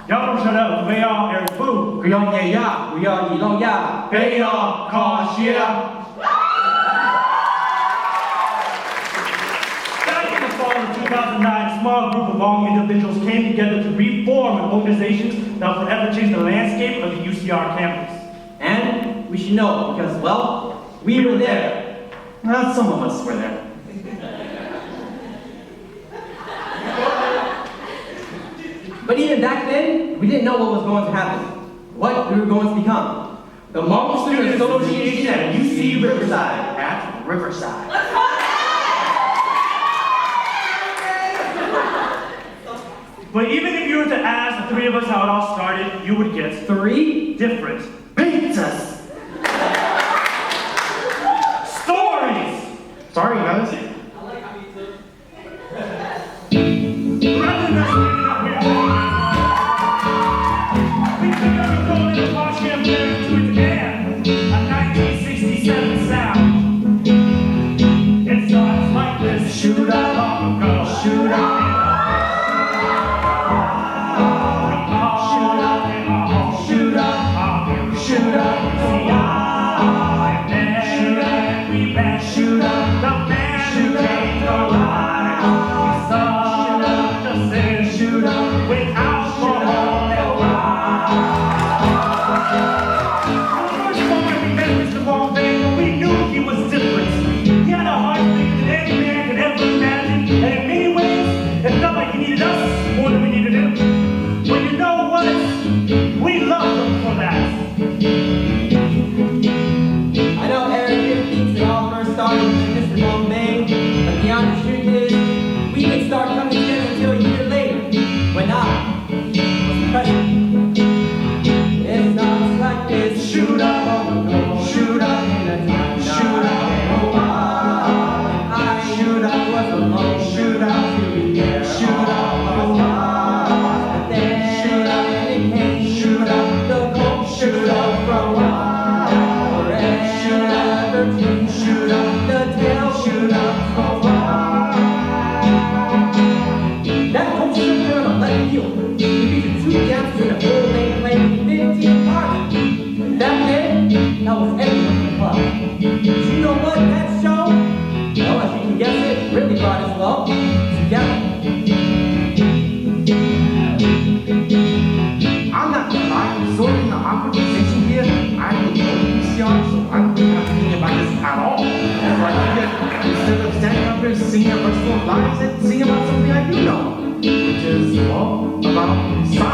要不晓得不要耳部，不要碾压，不要移动压，不要Callsiab. Back in the fall of 2009, a small group of young individuals came together to reform an organization that will forever change the landscape of the UCR campus. And we should know because, well, we were there. Well, some of us were there. But even back then, we didn't know what was going to happen, what we were going to become. The Marble Student Association at UC Riverside. At Riverside. But even if you were to ask the three of us how it all started, you would get three different Pizzas! stories. Sorry, guys. Rather than us waking up here, we took every cold little Callsiab player to its end, a 1967 sound. It starts like this: shoot out long ago, shoot out. Singing a verse full of lies and sing about something I do know, which is, well, about science.